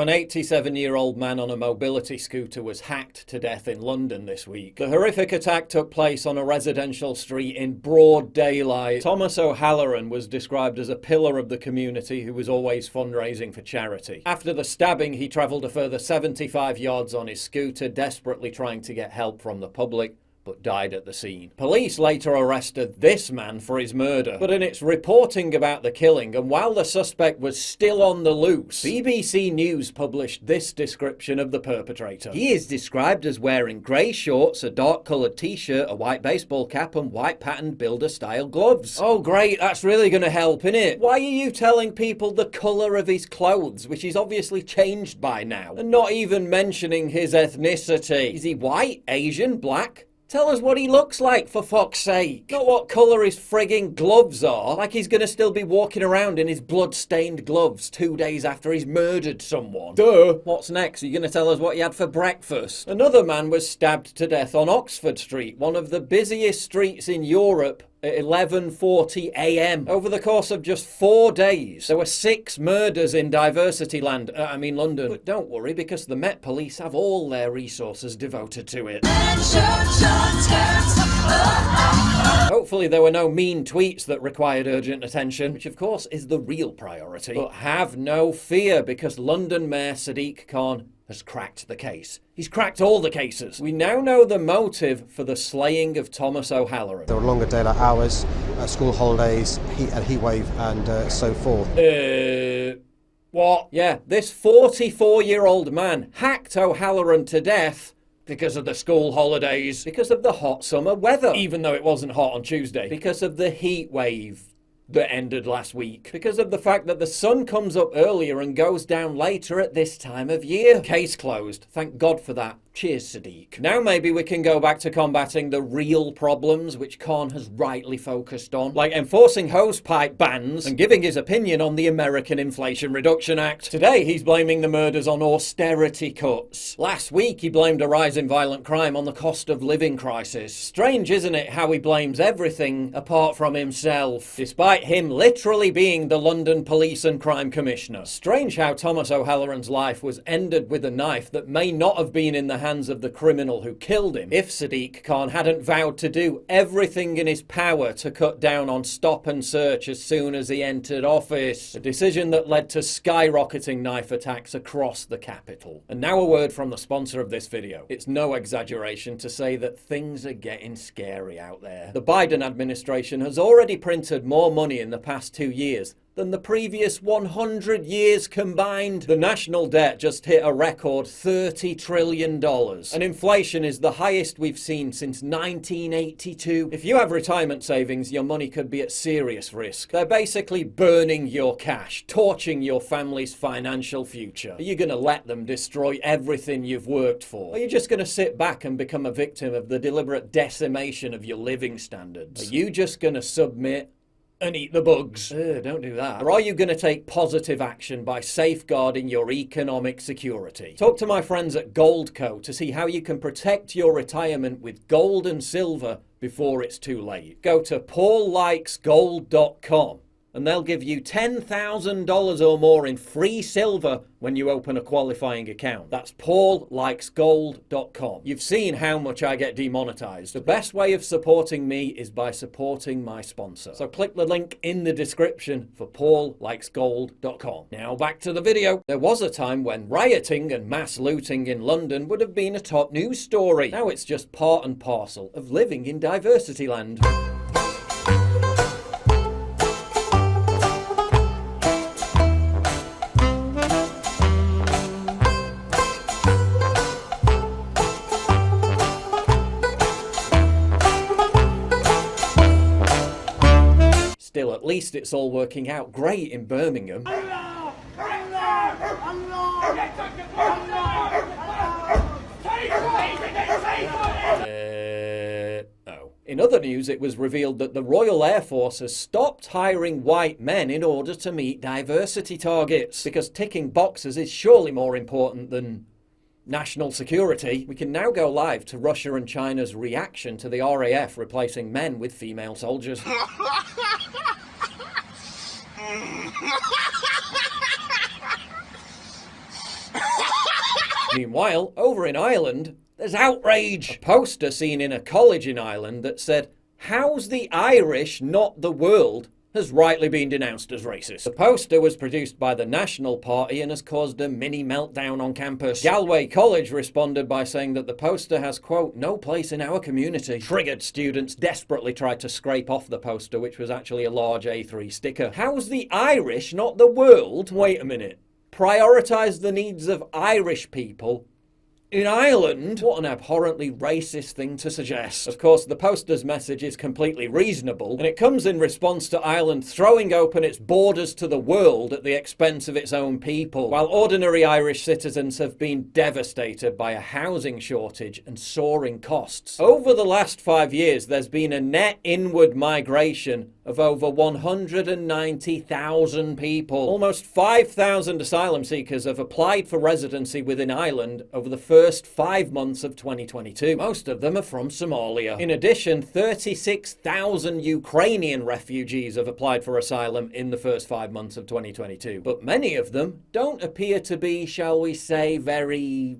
an 87-year-old man on a mobility scooter was hacked to death in London this week. The horrific attack took place on a residential street in broad daylight. Thomas O'Halloran was described as a pillar of the community who was always fundraising for charity. After the stabbing, he travelled a further 75 yards on his scooter, desperately trying to get help from the public, but died at the scene. Police later arrested this man for his murder, but in its reporting about the killing, and while the suspect was still on the loose, BBC News published this description of the perpetrator. He is described as wearing grey shorts, a dark-coloured t-shirt, a white baseball cap, and white patterned builder-style gloves. Oh great, that's really gonna help, innit? Why are you telling people the colour of his clothes, which is obviously changed by now, and not even mentioning his ethnicity? Is he white, Asian, black? Tell us what he looks like, for fuck's sake. Not what colour his frigging gloves are. Like he's gonna still be walking around in his blood-stained gloves 2 days after he's murdered someone. Duh. What's next? Are you gonna tell us what you had for breakfast? Another man was stabbed to death on Oxford Street, one of the busiest streets in Europe, at 11:40 AM. Over the course of just 4 days, there were 6 murders in Diversityland, London. But don't worry, because the Met Police have all their resources devoted to it. Hopefully there were no mean tweets that required urgent attention, which of course is the real priority. But have no fear, because London Mayor Sadiq Khan has cracked the case. He's cracked all the cases. We now know the motive for the slaying of Thomas O'Halloran. There were longer daylight hours, school holidays, heat wave, and so forth. What? Yeah, this 44-year-old man hacked O'Halloran to death because of the school holidays, because of the hot summer weather, even though it wasn't hot on Tuesday, because of the heat wave that ended last week, because of the fact that the sun comes up earlier and goes down later at this time of year. Case closed. Thank God for that. Cheers, Sadiq. Now maybe we can go back to combating the real problems which Khan has rightly focused on, like enforcing hosepipe bans and giving his opinion on the American Inflation Reduction Act. Today he's blaming the murders on austerity cuts. Last week he blamed a rise in violent crime on the cost of living crisis. Strange, isn't it, how he blames everything apart from himself, despite him literally being the London Police and Crime Commissioner. Strange how Thomas O'Halloran's life was ended with a knife that may not have been in the hands of the criminal who killed him if Sadiq Khan hadn't vowed to do everything in his power to cut down on stop and search as soon as he entered office. A decision that led to skyrocketing knife attacks across the capital. And now a word from the sponsor of this video. It's no exaggeration to say that things are getting scary out there. The Biden administration has already printed more money in the past 2 years than the previous 100 years combined. The national debt just hit a record $30 trillion. And inflation is the highest we've seen since 1982. If you have retirement savings, your money could be at serious risk. They're basically burning your cash, torching your family's financial future. Are you going to let them destroy everything you've worked for? Or are you just going to sit back and become a victim of the deliberate decimation of your living standards? Are you just going to submit and eat the bugs? Don't do that. Or are you going to take positive action by safeguarding your economic security? Talk to my friends at Goldco to see how you can protect your retirement with gold and silver before it's too late. Go to paullikesgold.com and they'll give you $10,000 or more in free silver when you open a qualifying account. That's paullikesgold.com. You've seen how much I get demonetized. The best way of supporting me is by supporting my sponsor. So click the link in the description for paullikesgold.com. Now back to the video. There was a time when rioting and mass looting in London would have been a top news story. Now it's just part and parcel of living in Diversityland. Still, at least it's all working out great in Birmingham. In other news, it was revealed that the Royal Air Force has stopped hiring white men in order to meet diversity targets, because ticking boxes is surely more important than national security. We can now go live to Russia and China's reaction to the RAF replacing men with female soldiers. Meanwhile, over in Ireland, there's outrage. A poster seen in a college in Ireland that said, "How's the Irish, not the world?" has rightly been denounced as racist. The poster was produced by the National Party and has caused a mini meltdown on campus. Galway College responded by saying that the poster has, quote, "no place in our community." Triggered students desperately tried to scrape off the poster, which was actually a large A3 sticker. How's the Irish, not the world? Wait a minute. Prioritise the needs of Irish people in Ireland? What an abhorrently racist thing to suggest. Of course, the poster's message is completely reasonable, and it comes in response to Ireland throwing open its borders to the world at the expense of its own people, while ordinary Irish citizens have been devastated by a housing shortage and soaring costs. Over the last 5 years, there's been a net inward migration of over 190,000 people. Almost 5,000 asylum seekers have applied for residency within Ireland over the first 5 months of 2022. Most of them are from Somalia. In addition, 36,000 Ukrainian refugees have applied for asylum in the first 5 months of 2022. But many of them don't appear to be, shall we say, very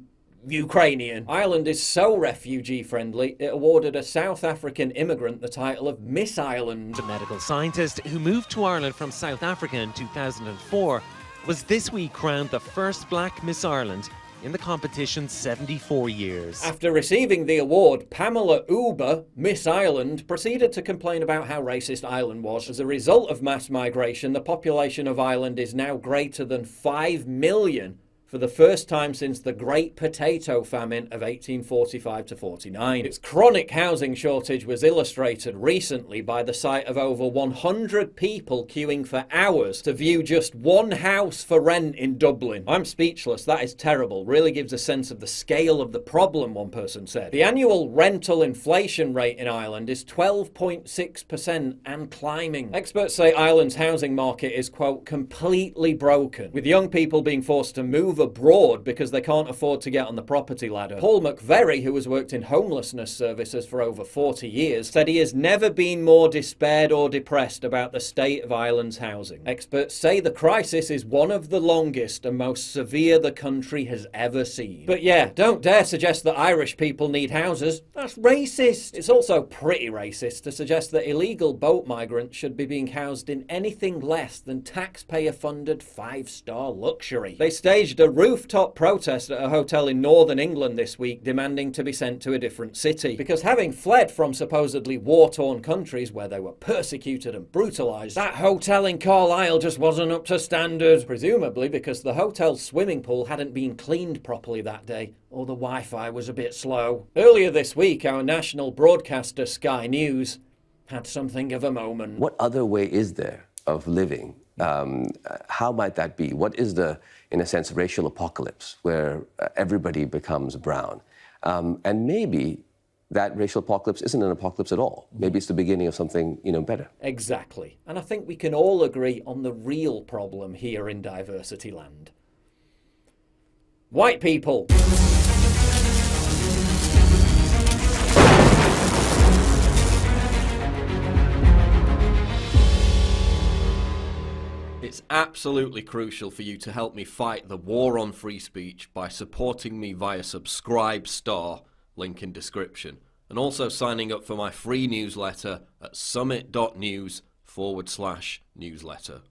Ukrainian. Ireland is so refugee-friendly, it awarded a South African immigrant the title of Miss Ireland. The medical scientist who moved to Ireland from South Africa in 2004 was this week crowned the first black Miss Ireland in the competition's 74 years. After receiving the award, Pamela Uber, Miss Ireland, proceeded to complain about how racist Ireland was. As a result of mass migration, the population of Ireland is now greater than 5 million. For the first time since the Great Potato Famine of 1845 to 49. Its chronic housing shortage was illustrated recently by the sight of over 100 people queuing for hours to view just one house for rent in Dublin. I'm speechless, that is terrible. Really gives a sense of the scale of the problem, one person said. The annual rental inflation rate in Ireland is 12.6% and climbing. Experts say Ireland's housing market is, quote, completely broken, with young people being forced to move abroad because they can't afford to get on the property ladder. Paul McVerry, who has worked in homelessness services for over 40 years, said he has never been more despaired or depressed about the state of Ireland's housing. Experts say the crisis is one of the longest and most severe the country has ever seen. But yeah, don't dare suggest that Irish people need houses. That's racist. It's also pretty racist to suggest that illegal boat migrants should be being housed in anything less than taxpayer-funded 5-star luxury. They staged a rooftop protest at a hotel in northern England this week demanding to be sent to a different city. Because having fled from supposedly war-torn countries where they were persecuted and brutalised, that hotel in Carlisle just wasn't up to standard. Presumably because the hotel's swimming pool hadn't been cleaned properly that day, or the Wi-Fi was a bit slow. Earlier this week, our national broadcaster Sky News had something of a moment. What other way is there of living? How might that be? What is the, in a sense, racial apocalypse where everybody becomes brown? And maybe that racial apocalypse isn't an apocalypse at all. Maybe it's the beginning of something, better. Exactly. And I think we can all agree on the real problem here in Diversityland. White people. It's absolutely crucial for you to help me fight the war on free speech by supporting me via Subscribe Star, link in description, and also signing up for my free newsletter at summit.news/newsletter.